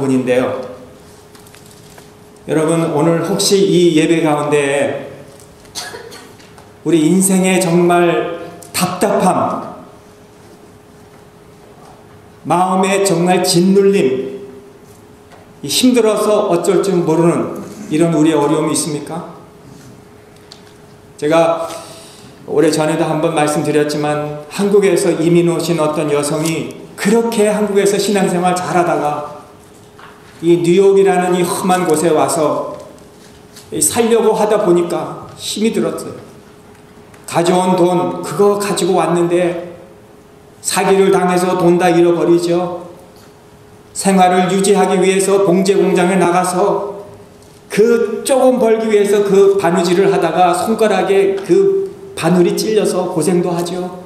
부분인데요. 여러분, 오늘 혹시 이 예배 가운데 우리 인생에 정말 답답함, 마음에 정말 짓눌림, 힘들어서 어쩔 줄 모르는 이런 우리의 어려움이 있습니까? 제가 오래전에도 한번 말씀드렸지만 한국에서 이민 오신 어떤 여성이 그렇게 한국에서 신앙생활 잘하다가 이 뉴욕이라는 이 험한 곳에 와서 살려고 하다 보니까 힘이 들었어요. 가져온 돈 그거 가지고 왔는데 사기를 당해서 돈 다 잃어버리죠. 생활을 유지하기 위해서 봉제 공장에 나가서 그 조금 벌기 위해서 그 바느질을 하다가 손가락에 그 바늘이 찔려서 고생도 하죠.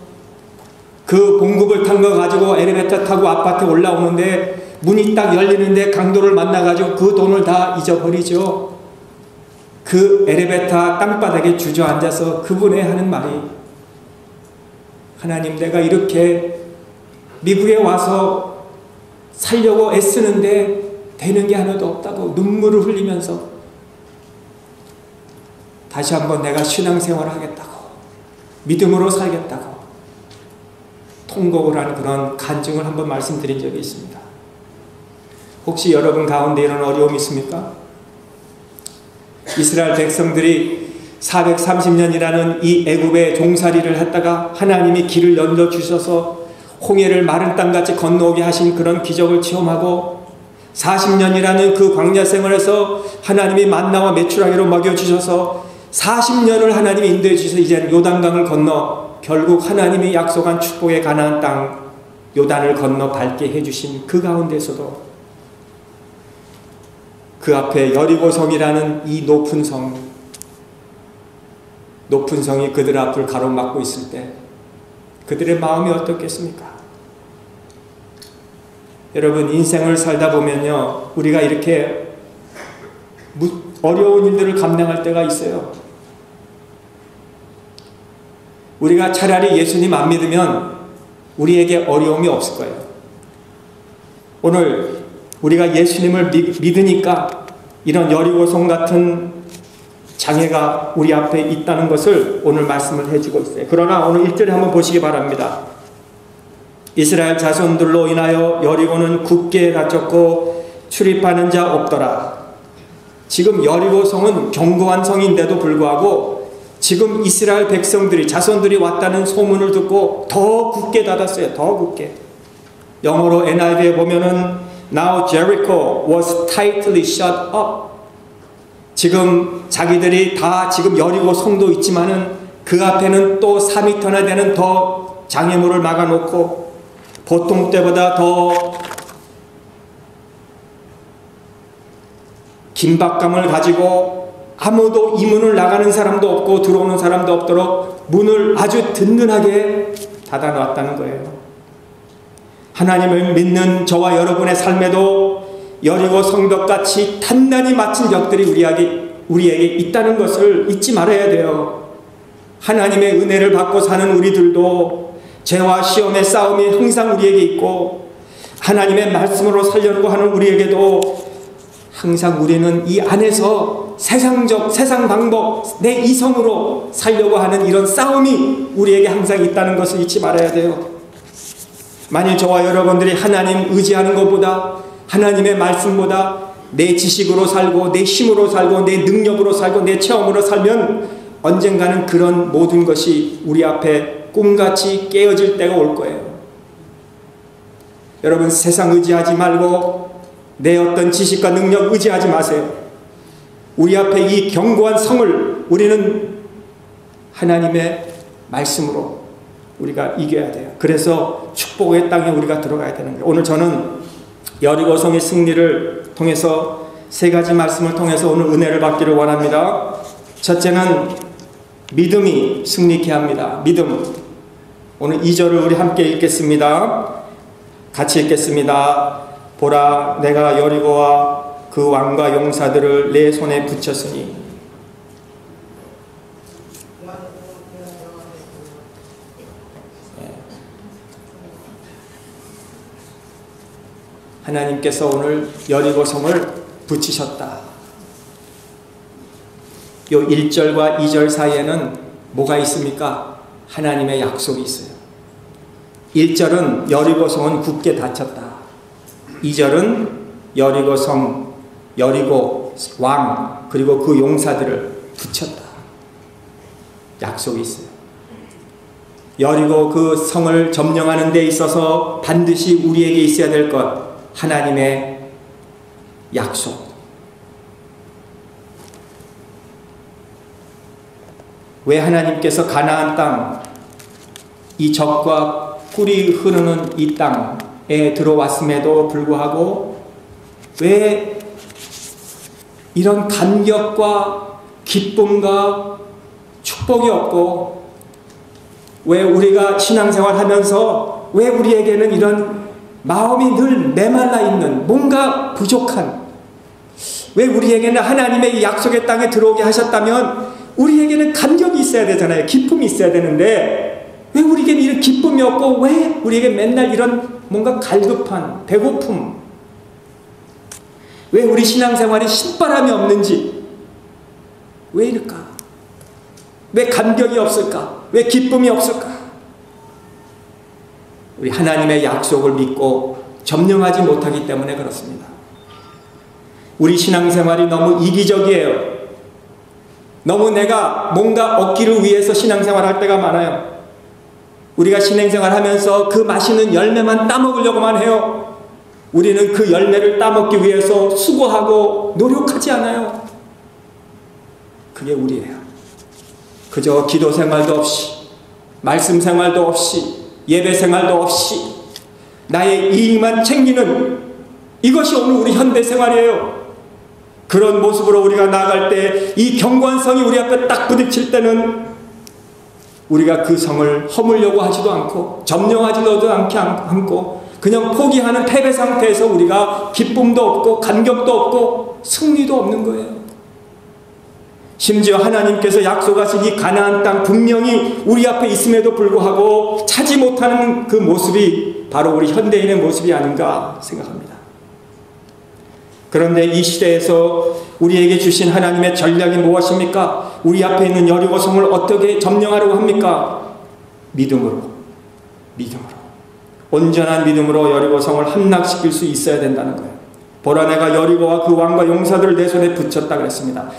그 봉급을 탄 거 가지고 엘리베이터 타고 아파트에 올라오는데 문이 딱 열리는데 강도를 만나가지고 그 돈을 다 잊어버리죠. 그 엘리베이터 땅바닥에 주저앉아서 그분이 하는 말이, 하나님, 내가 이렇게 미국에 와서 살려고 애쓰는데 되는 게 하나도 없다고 눈물을 흘리면서 다시 한번 내가 신앙생활을 하겠다고, 믿음으로 살겠다고 통곡을 하는 그런 간증을 한번 말씀드린 적이 있습니다. 혹시 여러분 가운데 이런 어려움이 있습니까? 이스라엘 백성들이 430년이라는 이 애굽의 종살이를 했다가 하나님이 길을 열어주셔서 홍해를 마른 땅같이 건너오게 하신 그런 기적을 체험하고 40년이라는 그 광야 생활에서 하나님이 만나와 메추라기로 먹여주셔서 40년을 하나님이 인도해 주셔서 이제 요단강을 건너 결국 하나님이 약속한 축복의 가나안 땅 요단을 건너 밟게 해주신 그 가운데서도 그 앞에 여리고성이라는 이 높은 성이 그들 앞을 가로막고 있을 때 그들의 마음이 어떻겠습니까? 여러분, 인생을 살다 보면요, 우리가 이렇게 어려운 일들을 감당할 때가 있어요. 우리가 차라리 예수님 안 믿으면 우리에게 어려움이 없을 거예요. 오늘 우리가 예수님을 믿으니까 이런 여리고성 같은 장애가 우리 앞에 있다는 것을 오늘 말씀을 해주고 있어요. 그러나 오늘 1절에 한번 보시기 바랍니다. 이스라엘 자손들로 인하여 여리고는 굳게 닫혔고 출입하는 자 없더라. 지금 여리고성은 견고한 성인데도 불구하고 지금 이스라엘 백성들이, 자손들이 왔다는 소문을 듣고 더 굳게 닫았어요. 더 굳게. 영어로 NIV에 보면은 Now Jericho was tightly shut up. 지금 자기들이 다 지금 여리고 성도 있지만은 그 앞에는 또 4m나 되는 더 장애물을 막아놓고 보통 때보다 더 긴박감을 가지고 아무도 이 문을 나가는 사람도 없고 들어오는 사람도 없도록 문을 아주 든든하게 닫아놨다는 거예요. 하나님을 믿는 저와 여러분의 삶에도 여리고 성벽같이 단단히 맞춘 벽들이 우리에게 있다는 것을 잊지 말아야 돼요. 하나님의 은혜를 받고 사는 우리들도 죄와 시험의 싸움이 항상 우리에게 있고 하나님의 말씀으로 살려고 하는 우리에게도 항상 우리는 이 안에서 세상 방법, 내 이성으로 살려고 하는 이런 싸움이 우리에게 항상 있다는 것을 잊지 말아야 돼요. 만일 저와 여러분들이 하나님 의지하는 것보다, 하나님의 말씀보다 내 지식으로 살고 내 힘으로 살고 내 능력으로 살고 내 체험으로 살면 언젠가는 그런 모든 것이 우리 앞에 꿈같이 깨어질 때가 올 거예요. 여러분, 세상 의지하지 말고 내 어떤 지식과 능력 의지하지 마세요. 우리 앞에 이 견고한 성을 우리는 하나님의 말씀으로 우리가 이겨야 돼요. 그래서 축복의 땅에 우리가 들어가야 되는 거예요. 오늘 저는 여리고성의 승리를 통해서 세 가지 말씀을 통해서 오늘 은혜를 받기를 원합니다. 첫째는 믿음이 승리케 합니다. 믿음. 오늘 2절을 우리 함께 읽겠습니다. 같이 읽겠습니다. 보라, 내가 여리고와 그 왕과 용사들을 내 손에 붙였으니. 하나님께서 오늘 여리고성을 붙이셨다. 요 1절과 2절 사이에는 뭐가 있습니까? 하나님의 약속이 있어요. 1절은 여리고성은 굳게 닫혔다. 2절은 여리고성, 여리고 왕 그리고 그 용사들을 붙였다. 약속이 있어요. 여리고 그 성을 점령하는 데 있어서 반드시 우리에게 있어야 될 것, 하나님의 약속. 왜 하나님께서 가나안 땅, 이 적과 꿀이 흐르는 이 땅에 들어왔음에도 불구하고 왜 이런 감격과 기쁨과 축복이 없고, 왜 우리가 신앙생활 하면서 왜 우리에게는 이런 마음이 늘 메말라 있는, 뭔가 부족한, 왜 우리에게는 하나님의 약속의 땅에 들어오게 하셨다면 우리에게는 감격이 있어야 되잖아요. 기쁨이 있어야 되는데 왜 우리에게는 이런 기쁨이 없고, 왜 우리에게 맨날 이런 뭔가 갈급한 배고픔, 왜 우리 신앙생활에 신바람이 없는지, 왜 이럴까? 왜 감격이 없을까? 왜 기쁨이 없을까? 우리 하나님의 약속을 믿고 점령하지 못하기 때문에 그렇습니다. 우리 신앙생활이 너무 이기적이에요. 너무 내가 뭔가 얻기를 위해서 신앙생활할 때가 많아요. 우리가 신앙생활 하면서 그 맛있는 열매만 따먹으려고만 해요. 우리는 그 열매를 따먹기 위해서 수고하고 노력하지 않아요. 그게 우리예요. 그저 기도 생활도 없이, 말씀 생활도 없이, 예배 생활도 없이 나의 이익만 챙기는, 이것이 오늘 우리 현대 생활이에요. 그런 모습으로 우리가 나아갈 때, 이 경관성이 우리 앞에 딱 부딪힐 때는 우리가 그 성을 허물려고 하지도 않고 점령하지도 않고 그냥 포기하는 패배 상태에서 우리가 기쁨도 없고 감격도 없고 승리도 없는 거예요. 심지어 하나님께서 약속하신 이 가나안 땅 분명히 우리 앞에 있음에도 불구하고 차지 못하는 그 모습이 바로 우리 현대인의 모습이 아닌가 생각합니다. 그런데 이 시대에서 우리에게 주신 하나님의 전략이 무엇입니까? 우리 앞에 있는 여리고성을 어떻게 점령하려고 합니까? 믿음으로. 온전한 믿음으로 여리고성을 함락시킬 수 있어야 된다는 거예요. 보라, 내가 여리고와 그 왕과 용사들을 내 손에 붙였다 그랬습니다.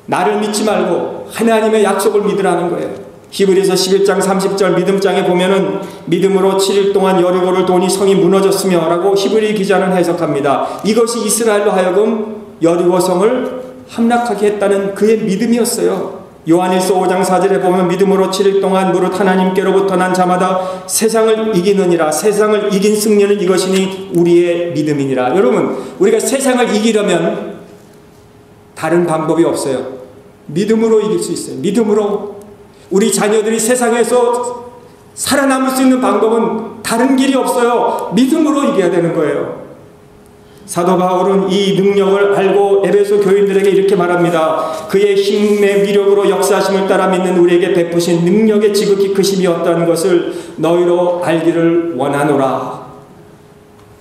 나를 믿지 말고 하나님의 약속을 믿으라는 거예요. 히브리서 11장 30절 믿음장에 보면은 믿음으로 7일 동안 여리고를 도니 성이 무너졌으며 라고 히브리 기자는 해석합니다. 이것이 이스라엘로 하여금 여리고성을 함락하게 했다는 그의 믿음이었어요. 요한일서 5장 4절에 보면 믿음으로 7일 동안 무릇 하나님께로부터 난 자마다 세상을 이기느니라. 세상을 이긴 승리는 이것이니 우리의 믿음이니라. 여러분, 우리가 세상을 이기려면 다른 방법이 없어요. 믿음으로 이길 수 있어요. 믿음으로. 우리 자녀들이 세상에서 살아남을 수 있는 방법은 다른 길이 없어요. 믿음으로 이겨야 되는 거예요. 사도 바울은 이 능력을 알고 에베소 교인들에게 이렇게 말합니다. 그의 힘의 위력으로 역사하심을 따라 믿는 우리에게 베푸신 능력의 지극히 크심이 없다는 것을 너희로 알기를 원하노라.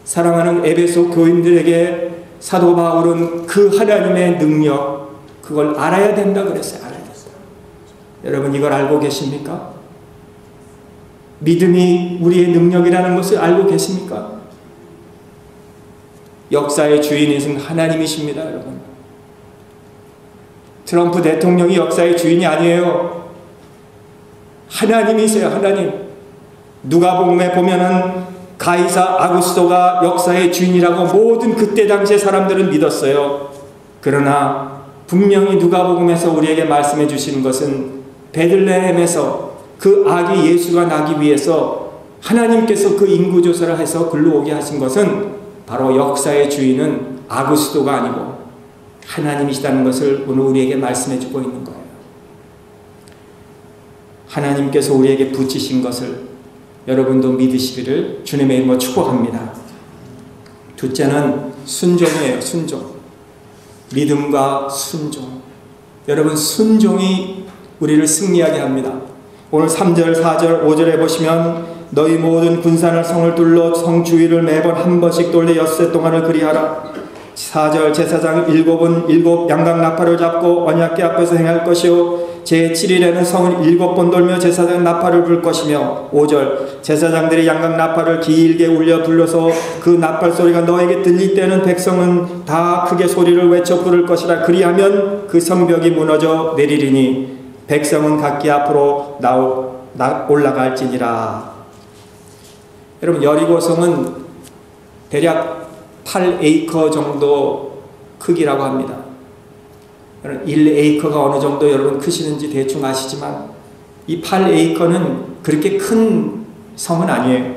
사랑하는 에베소 교인들에게 사도 바울은 그 하나님의 능력, 그걸 알아야 된다 그랬어요. 알아야 된다. 여러분, 이걸 알고 계십니까? 믿음이 우리의 능력이라는 것을 알고 계십니까? 역사의 주인이신 하나님이십니다, 여러분. 트럼프 대통령이 역사의 주인이 아니에요. 하나님이세요, 하나님. 누가복음에 보면은 가이사 아구스토가 역사의 주인이라고 모든 그때 당시의 사람들은 믿었어요. 그러나 분명히 누가복음에서 우리에게 말씀해 주시는 것은 베들레헴에서 그 아기 예수가 나기 위해서 하나님께서 그 인구조사를 해서 글로 오게 하신 것은 바로 역사의 주인은 아구스토가 아니고 하나님이시다는 것을 오늘 우리에게 말씀해 주고 있는 거예요. 하나님께서 우리에게 붙이신 것을 여러분도 믿으시기를 주님의 이름으로 축복합니다. 둘째는 순종이에요. 순종. 믿음과 순종. 여러분, 순종이 우리를 승리하게 합니다. 오늘 3절, 4절, 5절에 보시면 너희 모든 군사를 성을 둘러 성 주위를 매번 한 번씩 돌려 엿새 동안을 그리하라. 4절 제사장 일곱 양각 나팔을 잡고 언약궤 앞에서 행할 것이요 제7일에는 성을 7번 돌며 제사장 나팔을 불 것이며 5절 제사장들이 양각 나팔을 길게 울려 불러서 그 나팔 소리가 너에게 들릴 때는 백성은 다 크게 소리를 외쳐 부를 것이라. 그리하면 그 성벽이 무너져 내리리니 백성은 각기 앞으로 올라갈지니라. 여러분, 여리고성은 대략 8에이커 정도 크기라고 합니다. 1에이커가 어느 정도 여러분 크시는지 대충 아시지만 이 8에이커는 그렇게 큰 성은 아니에요.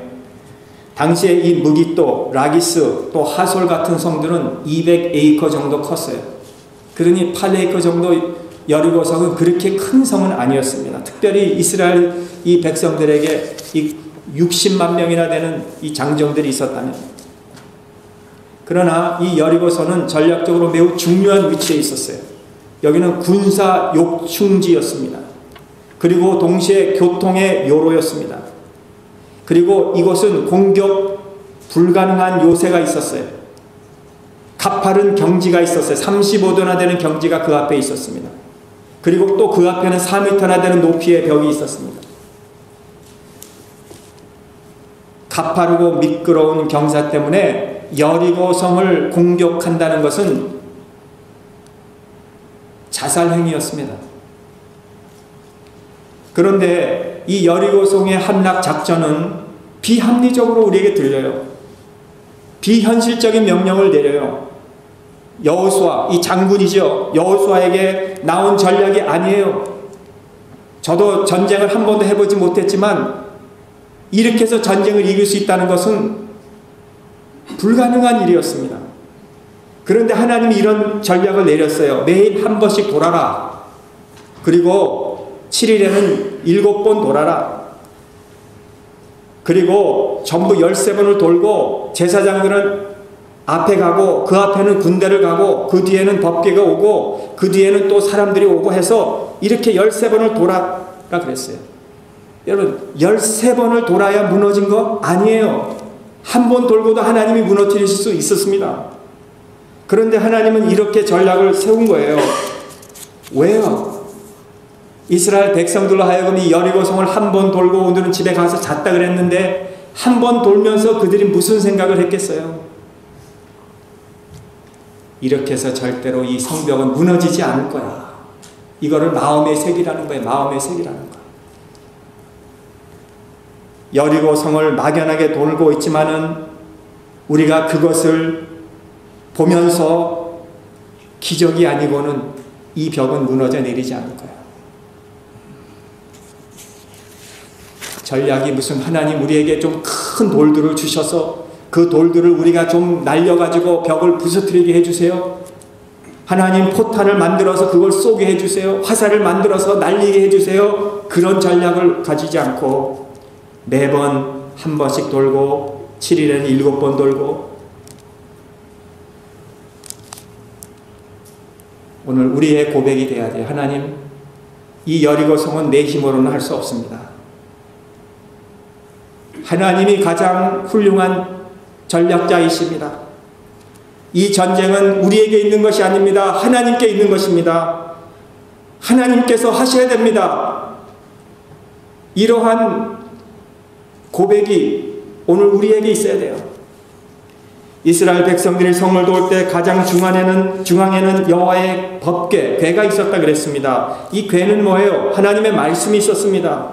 당시에 이 무기또, 라기스, 또 하솔 같은 성들은 200에이커 정도 컸어요. 그러니 8에이커 정도 여리고성은 그렇게 큰 성은 아니었습니다. 특별히 이스라엘 이 백성들에게 이 60만 명이나 되는 이 장정들이 있었다면, 그러나 이 여리고성은 전략적으로 매우 중요한 위치에 있었어요. 여기는 군사 요충지였습니다. 그리고 동시에 교통의 요로였습니다. 그리고 이곳은 공격 불가능한 요새가 있었어요. 가파른 경지가 있었어요. 35도나 되는 경지가 그 앞에 있었습니다. 그리고 또 그 앞에는 4m나 되는 높이의 벽이 있었습니다. 가파르고 미끄러운 경사 때문에 여리고성을 공격한다는 것은 자살행위였습니다. 그런데 이 여리고성의 함락 작전은 비합리적으로 우리에게 들려요. 비현실적인 명령을 내려요. 여호수아, 이 장군이죠. 여호수아에게 나온 전략이 아니에요. 저도 전쟁을 한 번도 해보지 못했지만 이렇게 해서 전쟁을 이길 수 있다는 것은 불가능한 일이었습니다. 그런데 하나님이 이런 전략을 내렸어요. 매일 한 번씩 돌아라. 그리고 7일에는 7번 돌아라. 그리고 전부 13번을 돌고 제사장들은 앞에 가고 그 앞에는 군대를 가고 그 뒤에는 법궤가 오고 그 뒤에는 또 사람들이 오고 해서 이렇게 13번을 돌아라 그랬어요. 여러분, 13번을 돌아야 무너진 거 아니에요. 한 번 돌고도 하나님이 무너뜨리실 수 있었습니다. 그런데 하나님은 이렇게 전략을 세운 거예요. 왜요? 이스라엘 백성들로 하여금 이 여리고성을 한 번 돌고 오늘은 집에 가서 잤다 그랬는데 한 번 돌면서 그들이 무슨 생각을 했겠어요? 이렇게 해서 절대로 이 성벽은 무너지지 않을 거야. 이거를 마음의 색이라는 거예요. 마음의 색이라는 거. 여리고성을 막연하게 돌고 있지만은 우리가 그것을 보면서 기적이 아니고는 이 벽은 무너져 내리지 않을 거야. 전략이 무슨 하나님 우리에게 좀 큰 돌들을 주셔서 그 돌들을 우리가 좀 날려가지고 벽을 부서뜨리게 해주세요. 하나님 포탄을 만들어서 그걸 쏘게 해주세요. 화살을 만들어서 날리게 해주세요. 그런 전략을 가지지 않고 매번 한 번씩 돌고 7일에는 7번 돌고, 오늘 우리의 고백이 돼야 돼요. 하나님, 이 여리고성은 내 힘으로는 할 수 없습니다. 하나님이 가장 훌륭한 전략자이십니다. 이 전쟁은 우리에게 있는 것이 아닙니다. 하나님께 있는 것입니다. 하나님께서 하셔야 됩니다. 이러한 고백이 오늘 우리에게 있어야 돼요. 이스라엘 백성들이 성을 돌 때 가장 중앙에는 여호와의 법궤, 궤가 있었다 그랬습니다. 이 궤는 뭐예요? 하나님의 말씀이 있었습니다.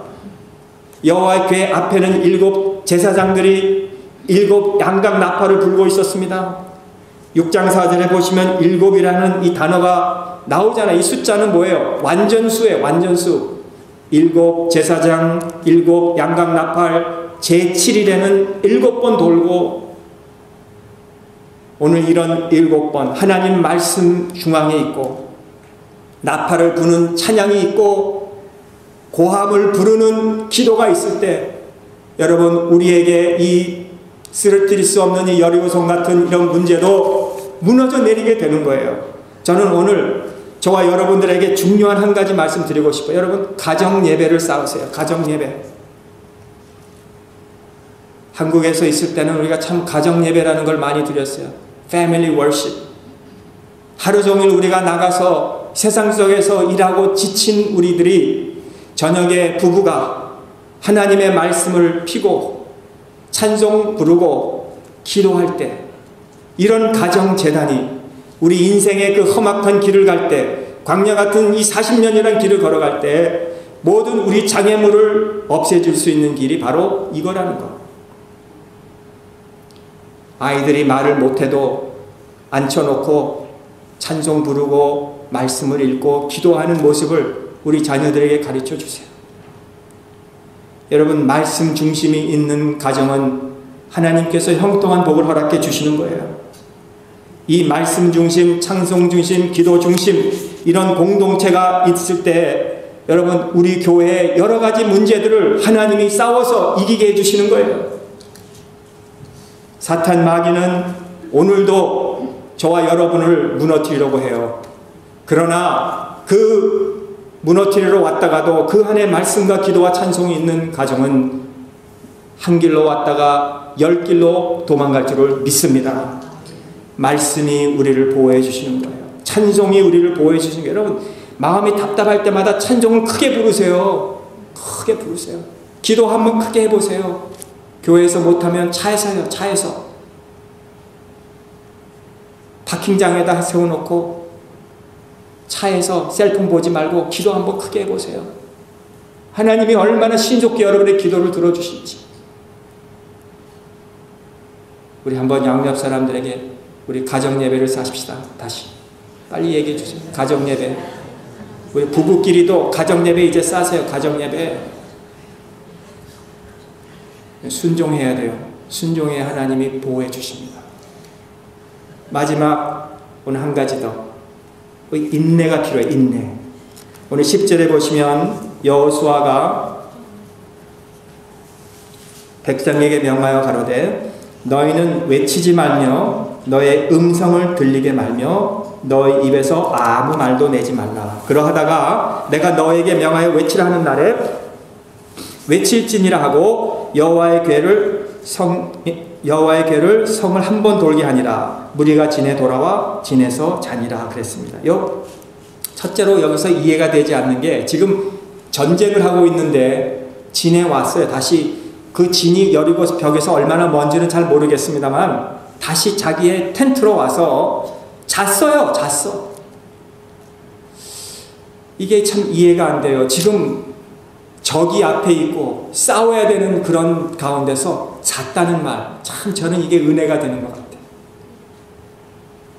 여호와의 궤 앞에는 7 제사장들이 7 양각 나팔을 불고 있었습니다. 6장 4절에 보시면 7이라는 이 단어가 나오잖아요. 이 숫자는 뭐예요? 완전수예요. 완전수. 7 제사장, 7 양각 나팔, 제7일에는 7번 돌고, 오늘 이런 7번 하나님 말씀 중앙에 있고 나팔을 부는 찬양이 있고 고함을 부르는 기도가 있을 때, 여러분, 우리에게 이 쓰러뜨릴 수 없는 이 여리고성 같은 이런 문제도 무너져 내리게 되는 거예요. 저는 오늘 저와 여러분들에게 중요한 한 가지 말씀 드리고 싶어요. 여러분, 가정 예배를 쌓으세요. 가정 예배. 한국에서 있을 때는 우리가 참 가정 예배라는 걸 많이 드렸어요. Family worship. 하루 종일 우리가 나가서 세상 속에서 일하고 지친 우리들이 저녁에 부부가 하나님의 말씀을 피고 찬송 부르고 기도할 때, 이런 가정재단이 우리 인생의 그 험악한 길을 갈 때, 광야 같은 이 40년이라는 길을 걸어갈 때 모든 우리 장애물을 없애줄 수 있는 길이 바로 이거라는 거. 아이들이 말을 못해도 앉혀놓고 찬송 부르고 말씀을 읽고 기도하는 모습을 우리 자녀들에게 가르쳐 주세요. 여러분, 말씀 중심이 있는 가정은 하나님께서 형통한 복을 허락해 주시는 거예요. 이 말씀 중심, 찬송 중심, 기도 중심, 이런 공동체가 있을 때 여러분, 우리 교회의 여러 가지 문제들을 하나님이 싸워서 이기게 해주시는 거예요. 사탄 마귀는 오늘도 저와 여러분을 무너뜨리려고 해요. 그러나 그 무너뜨리러 왔다가도 그 안에 말씀과 기도와 찬송이 있는 가정은 한 길로 왔다가 10길로 도망갈 줄을 믿습니다. 말씀이 우리를 보호해 주시는 거예요. 찬송이 우리를 보호해 주시는 거예요. 여러분, 마음이 답답할 때마다 찬송을 크게 부르세요. 크게 부르세요. 기도 한번 크게 해보세요. 교회에서 못하면 차에서요. 차에서 파킹장에다 세워놓고 차에서 셀폰 보지 말고 기도 한번 크게 해보세요. 하나님이 얼마나 신속히 여러분의 기도를 들어주실지. 우리 한번 양옆 사람들에게 우리 가정예배를 사십시다. 다시 빨리 얘기해 주세요. 가정예배. 우리 부부끼리도 가정예배 이제 싸세요. 가정예배. 순종해야 돼요. 순종해야 하나님이 보호해 주십니다. 마지막 오늘 한 가지 더. 인내가 필요해요. 인내. 오늘 10절에 보시면 여호수아가 백성에게 명하여 가로되 너희는 외치지 말며 너의 음성을 들리게 말며 너희 입에서 아무 말도 내지 말라. 그러하다가 내가 너에게 명하여 외치라 하는 날에 외칠지니라 하고 여호와의 궤를 성을 한 번 돌게 하니라. 무리가 진에 돌아와 진에서 자니라 그랬습니다. 첫째로 여기서 이해가 되지 않는 게, 지금 전쟁을 하고 있는데 진에 왔어요. 다시 그 진이 여리고 벽에서 얼마나 먼지는 잘 모르겠습니다만 다시 자기의 텐트로 와서 잤어요. 잤어. 이게 참 이해가 안 돼요. 지금 적이 앞에 있고 싸워야 되는 그런 가운데서 잤다는 말, 참 저는 이게 은혜가 되는 것 같아요.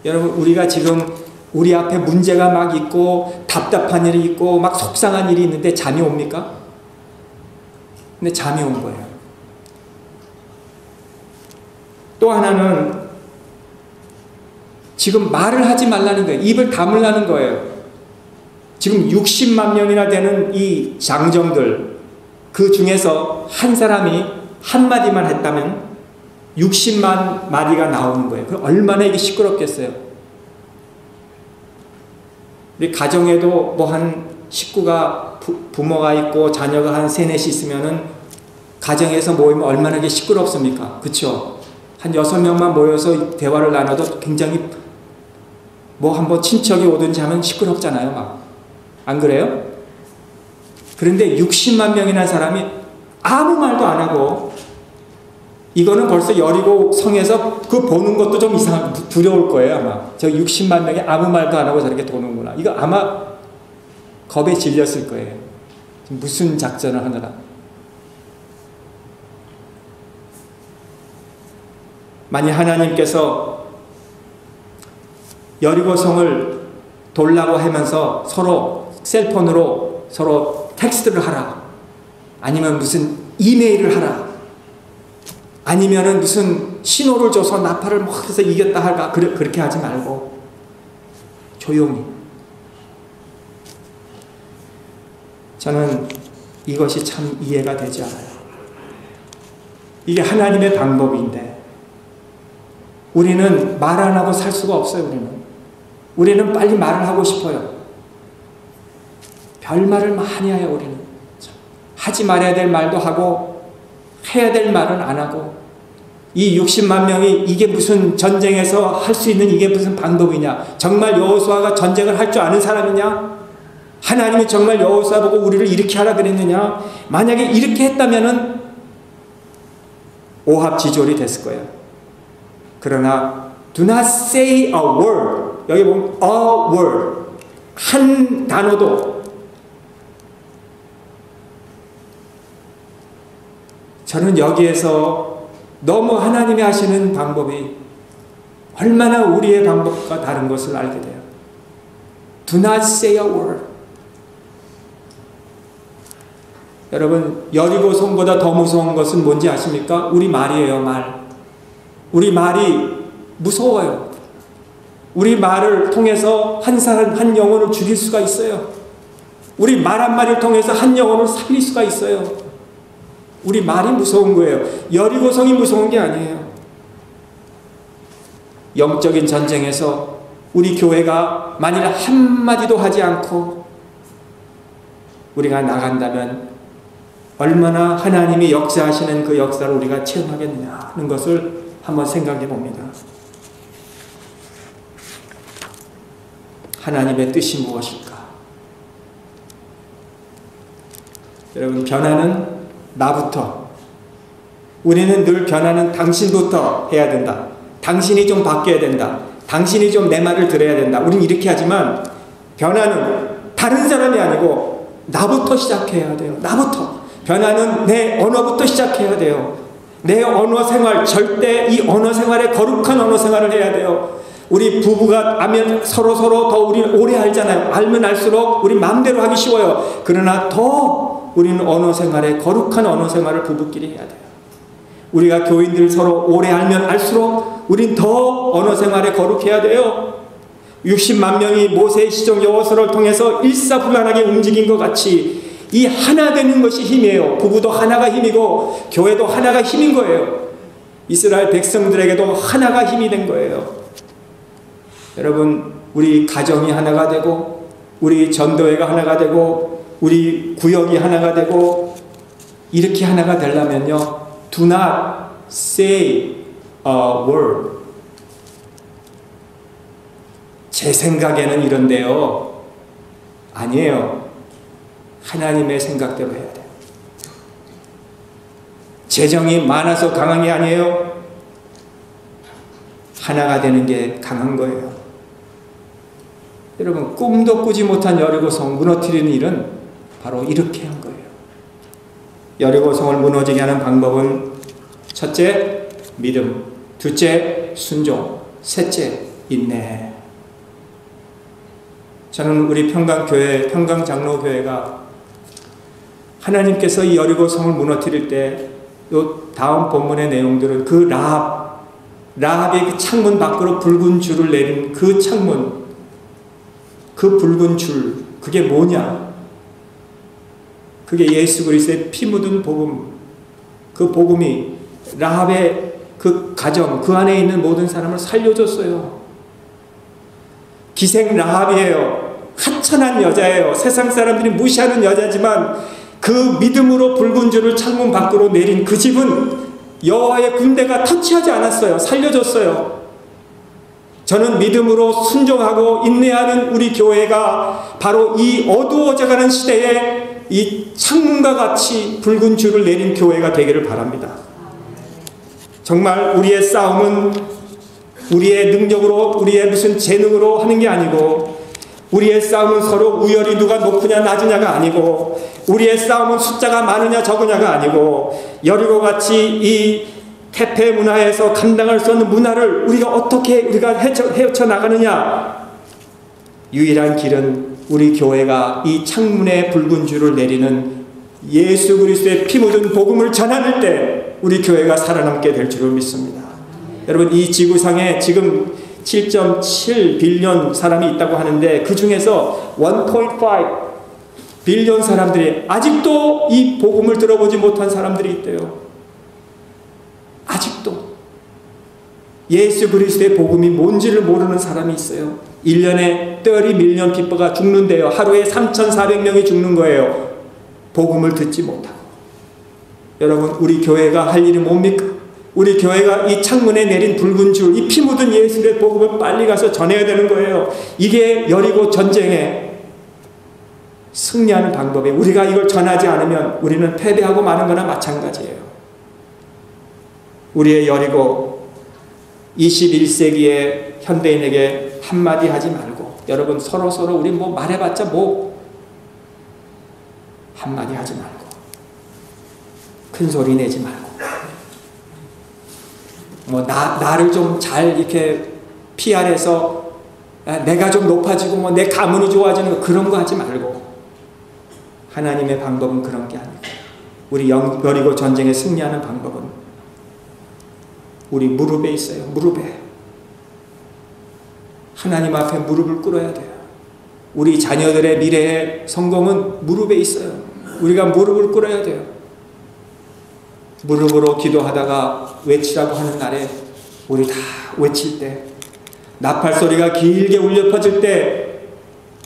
여러분, 우리가 지금 우리 앞에 문제가 막 있고 답답한 일이 있고 막 속상한 일이 있는데 잠이 옵니까? 근데 잠이 온 거예요. 또 하나는 지금 말을 하지 말라는 거예요. 입을 다물라는 거예요. 지금 60만 명이나 되는 이 장정들, 그 중에서 한 사람이 한마디만 했다면 60만 마디가 나오는 거예요. 그럼 얼마나 이게 시끄럽겠어요. 우리 가정에도 뭐 한 식구가 부모가 있고 자녀가 한 3, 4이 있으면은 가정에서 모이면 얼마나 이게 시끄럽습니까? 그쵸? 한 6명만 모여서 대화를 나눠도 굉장히 뭐 한번 친척이 오든지 하면 시끄럽잖아요, 막. 안 그래요? 그런데 60만 명이나 사람이 아무 말도 안 하고, 이거는 벌써 여리고 성에서 그 보는 것도 좀 두려울 거예요, 아마. 저 60만 명이 아무 말도 안 하고 저렇게 도는구나. 이거 아마 겁에 질렸을 거예요. 무슨 작전을 하느라. 만약 하나님께서 여리고 성을 돌라고 하면서 서로 셀폰으로 서로 텍스트를 하라, 아니면 무슨 이메일을 하라, 아니면은 무슨 신호를 줘서 나팔을 막 해서 이겼다 할까, 그렇게 하지 말고 조용히. 저는 이것이 참 이해가 되지 않아요. 이게 하나님의 방법인데 우리는 말 안 하고 살 수가 없어요. 우리는 빨리 말을 하고 싶어요. 별말을 많이 해요. 우리는 하지 말아야 될 말도 하고 해야 될 말은 안 하고 이 60만 명이 이게 무슨 전쟁에서 할 수 있는 이게 무슨 방법이냐? 정말 여호수아가 전쟁을 할 줄 아는 사람이냐? 하나님이 정말 여호수아 보고 우리를 이렇게 하라 그랬느냐? 만약에 이렇게 했다면은 오합지졸이 됐을 거예요. 그러나 do not say a word. 여기 보면 a word. 한 단어도. 저는 여기에서 너무 하나님이 하시는 방법이 얼마나 우리의 방법과 다른 것을 알게 돼요. Do not say a word. 여러분, 여리고 성보다 더 무서운 것은 뭔지 아십니까? 우리 말이에요, 말. 우리 말이 무서워요. 우리 말을 통해서 한 사람, 한 영혼을 죽일 수가 있어요. 우리 말 한마디를 통해서 한 영혼을 살릴 수가 있어요. 우리 말이 무서운 거예요. 여리고성이 무서운 게 아니에요. 영적인 전쟁에서 우리 교회가 만일 한마디도 하지 않고 우리가 나간다면 얼마나 하나님이 역사하시는 그 역사를 우리가 체험하겠느냐 하는 것을 한번 생각해 봅니다. 하나님의 뜻이 무엇일까? 여러분, 변화는 나부터. 우리는 늘 변화는 당신부터 해야 된다. 당신이 좀 바뀌어야 된다. 당신이 좀 내 말을 들어야 된다. 우린 이렇게 하지만 변화는 다른 사람이 아니고 나부터 시작해야 돼요. 나부터. 변화는 내 언어부터 시작해야 돼요. 내 언어 생활, 절대 이 언어 생활에 거룩한 언어 생활을 해야 돼요. 우리 부부가 알면 서로 더 우리 오래 알잖아요. 알면 알수록 우리 마음대로 하기 쉬워요. 그러나 더 우리는 언어 생활에 거룩한 언어 생활을 부부끼리 해야 돼요. 우리가 교인들 서로 오래 알면 알수록 우린 더 언어 생활에 거룩해야 돼요. 60만 명이 모세의 시종 여호수아를 통해서 일사불란하게 움직인 것 같이 이 하나 되는 것이 힘이에요. 부부도 하나가 힘이고 교회도 하나가 힘인 거예요. 이스라엘 백성들에게도 하나가 힘이 된 거예요. 여러분, 우리 가정이 하나가 되고 우리 전도회가 하나가 되고 우리 구역이 하나가 되고 이렇게 하나가 되려면요, do not say a word. 제 생각에는 이런데요. 아니에요. 하나님의 생각대로 해야 돼요. 재정이 많아서 강한 게 아니에요. 하나가 되는 게 강한 거예요. 여러분, 꿈도 꾸지 못한 여리고성 무너뜨리는 일은 바로 이렇게 한 거예요. 여리고성을 무너지게 하는 방법은 첫째, 믿음. 둘째, 순종. 셋째, 인내. 저는 우리 평강교회, 평강장로교회가 하나님께서 이 여리고성을 무너뜨릴 때 요 다음 본문의 내용들은 그 라합의 그 창문 밖으로 붉은 줄을 내린 그 창문, 그 붉은 줄, 그게 뭐냐? 그게 예수 그리스도의 피 묻은 복음. 그 복음이 라합의 그 가정, 그 안에 있는 모든 사람을 살려줬어요. 기생 라합이에요. 하천한 여자예요. 세상 사람들이 무시하는 여자지만 그 믿음으로 붉은 줄을 창문 밖으로 내린 그 집은 여호와의 군대가 터치하지 않았어요. 살려줬어요. 저는 믿음으로 순종하고 인내하는 우리 교회가 바로 이 어두워져가는 시대에 이 창문과 같이 붉은 줄을 내린 교회가 되기를 바랍니다. 정말 우리의 싸움은 우리의 능력으로, 우리의 무슨 재능으로 하는 게 아니고, 우리의 싸움은 서로 우열이 누가 높으냐 낮으냐가 아니고, 우리의 싸움은 숫자가 많으냐 적으냐가 아니고, 여리고같이 이 태폐 문화에서 감당할 수 없는 문화를 어떻게 우리가 헤쳐나가느냐. 유일한 길은 우리 교회가 이 창문에 붉은 줄을 내리는 예수 그리스도의 피 묻은 복음을 전하는 때 우리 교회가 살아남게 될 줄을 믿습니다. 여러분, 이 지구상에 지금 7.7 빌리언 사람이 있다고 하는데 그 중에서 1.5 빌리언 사람들이 아직도 이 복음을 들어보지 못한 사람들이 있대요. 아직도 예수 그리스도의 복음이 뭔지를 모르는 사람이 있어요. 1년에 30밀리언 피부가 죽는데요. 하루에 3,400명이 죽는 거예요. 복음을 듣지 못하고. 여러분, 우리 교회가 할 일이 뭡니까? 우리 교회가 이 창문에 내린 붉은 줄, 이 피 묻은 예수의 복음을 빨리 가서 전해야 되는 거예요. 이게 여리고 전쟁에 승리하는 방법이에요. 우리가 이걸 전하지 않으면 우리는 패배하고 마는 거나 마찬가지예요. 우리의 여리고 21세기의 현대인에게 한마디 하지 말고, 여러분 서로 우리 뭐 말해봤자 뭐 한마디 하지 말고, 큰 소리 내지 말고, 뭐 나를 좀 잘 이렇게 PR해서 내가 좀 높아지고 뭐 내 가문이 좋아지는 거, 그런 거 하지 말고, 하나님의 방법은 그런 게 아니고, 우리 여리고 전쟁에 승리하는 방법은 우리 무릎에 있어요. 무릎에. 하나님 앞에 무릎을 꿇어야 돼요. 우리 자녀들의 미래의 성공은 무릎에 있어요. 우리가 무릎을 꿇어야 돼요. 무릎으로 기도하다가 외치라고 하는 날에 우리 다 외칠 때, 나팔 소리가 길게 울려 퍼질 때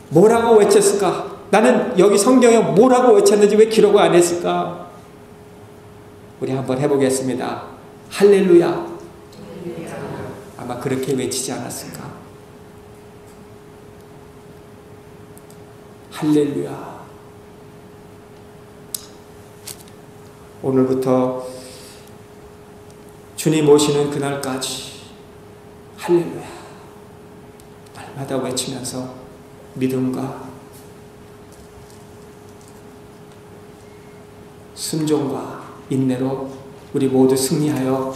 뭐라고 외쳤을까? 나는 여기 성경에 뭐라고 외쳤는지 왜 기록을 안 했을까? 우리 한번 해보겠습니다. 할렐루야. 아마 그렇게 외치지 않았을까? 할렐루야. 오늘부터 주님 오시는 그날까지 할렐루야 날마다 외치면서 믿음과 순종과 인내로 우리 모두 승리하여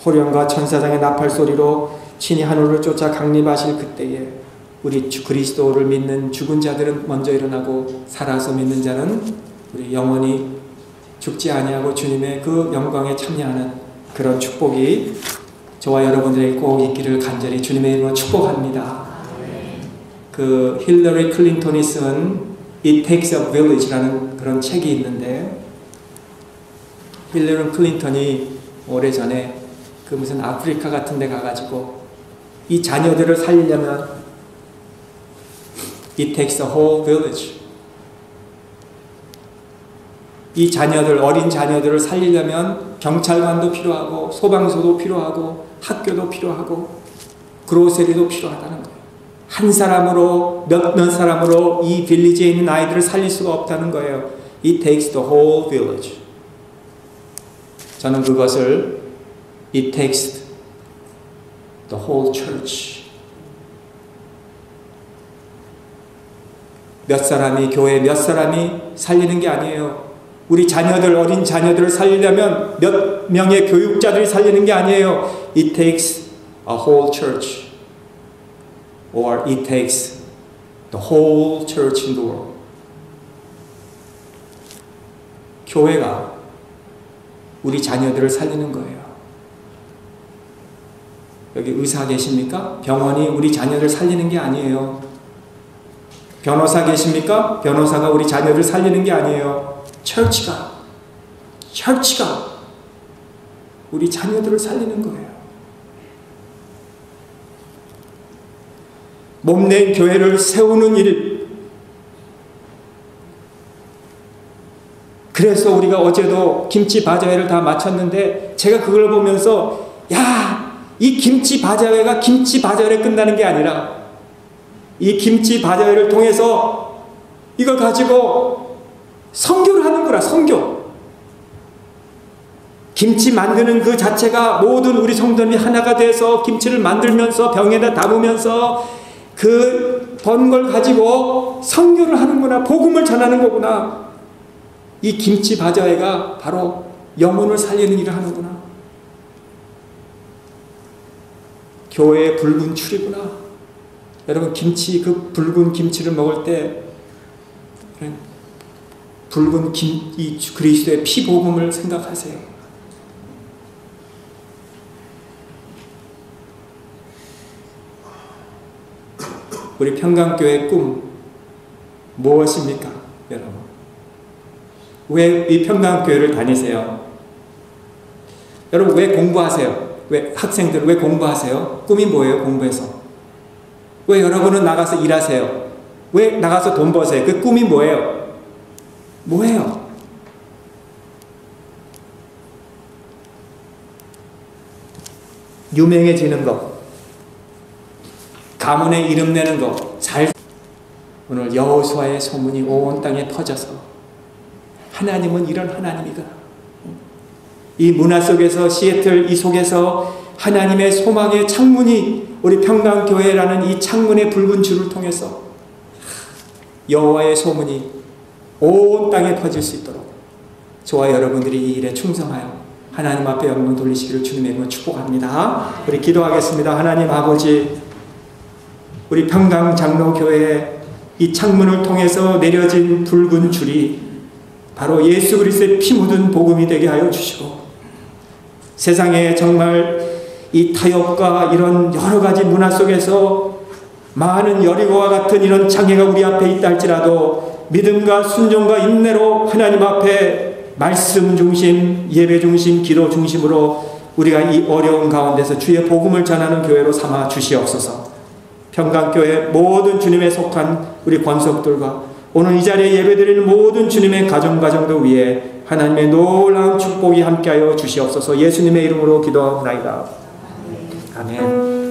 호령과 천사장의 나팔 소리로 친히 하늘을 쫓아 강림하실 그때에 우리 주 그리스도를 믿는 죽은 자들은 먼저 일어나고 살아서 믿는 자는 우리 영원히 죽지 아니하고 주님의 그 영광에 참여하는 그런 축복이 저와 여러분들에게 꼭 있기를 간절히 주님의 이름으로 축복합니다. 그 힐러리 클린턴이 쓴 It Takes a Village라는 그런 책이 있는데, 힐러리 클린턴이 오래전에 그 무슨 아프리카 같은 데 가가지고 이 자녀들을 살리려면 It takes a whole village. 이 자녀들, 어린 자녀들을 살리려면 경찰관도 필요하고 소방서도 필요하고 학교도 필요하고 그로세리도 필요하다는 거예요. 한 사람으로 몇 사람으로 이 빌리지에 있는 아이들을 살릴 수가 없다는 거예요. It takes the whole village. 저는 그것을 It takes the whole church. 몇 사람이, 교회 몇 사람이 살리는 게 아니에요. 우리 자녀들, 어린 자녀들을 살리려면 몇 명의 교육자들이 살리는 게 아니에요. It takes a whole church. Or it takes the whole church in the world. 교회가 우리 자녀들을 살리는 거예요. 여기 의사 계십니까? 병원이 우리 자녀들 살리는 게 아니에요. 변호사 계십니까? 변호사가 우리 자녀들 살리는 게 아니에요. 처치가 우리 자녀들을 살리는 거예요. 몸낸 교회를 세우는 일. 그래서 우리가 어제도 김치 바자회를 다 마쳤는데, 제가 그걸 보면서 이 김치 바자회가 김치 바자회를 끝나는 게 아니라 이 김치 바자회를 통해서 이걸 가지고 선교를 하는구나. 선교. 김치 만드는 그 자체가 모든 우리 성도들이 하나가 돼서 김치를 만들면서 병에다 담으면서 그 번 걸 가지고 선교를 하는구나. 복음을 전하는 거구나. 이 김치 바자회가 바로 영혼을 살리는 일을 하는구나. 교회의 붉은 출이구나. 여러분, 김치, 그 붉은 김치를 먹을 때 붉은 이 그리스도의 피복음을 생각하세요. 우리 평강교회 꿈 무엇입니까? 여러분, 왜 이 평강교회를 다니세요? 여러분, 왜 공부하세요? 왜 학생들 왜 공부하세요? 꿈이 뭐예요? 공부해서. 왜 여러분은 나가서 일하세요? 왜 나가서 돈 버세요? 그 꿈이 뭐예요? 뭐예요? 유명해지는 것, 가문에 이름 내는 것, 오늘 여호수아의 소문이 온 땅에 퍼져서 하나님은 이런 하나님이다. 이 문화 속에서, 시애틀 이 속에서 하나님의 소망의 창문이 우리 평강교회라는 이 창문의 붉은 줄을 통해서 여호와의 소문이 온 땅에 퍼질 수 있도록 저와 여러분들이 이 일에 충성하여 하나님 앞에 영광 돌리시기를 주님의 이름으로 축복합니다. 우리 기도하겠습니다. 하나님 아버지, 우리 평강장로교회에 이 창문을 통해서 내려진 붉은 줄이 바로 예수 그리스도의 피 묻은 복음이 되게 하여 주시고, 세상에 정말 이 타협과 이런 여러 가지 문화 속에서 많은 여리고와 같은 이런 장애가 우리 앞에 있다 할지라도 믿음과 순종과 인내로 하나님 앞에 말씀 중심, 예배 중심, 기도 중심으로 우리가 이 어려운 가운데서 주의 복음을 전하는 교회로 삼아 주시옵소서. 평강교회 모든 주님에 속한 우리 권속들과 오늘 이 자리에 예배드리는 모든 주님의 가정도 위에 하나님의 놀라운 축복이 함께하여 주시옵소서. 예수님의 이름으로 기도하옵나이다. 아멘.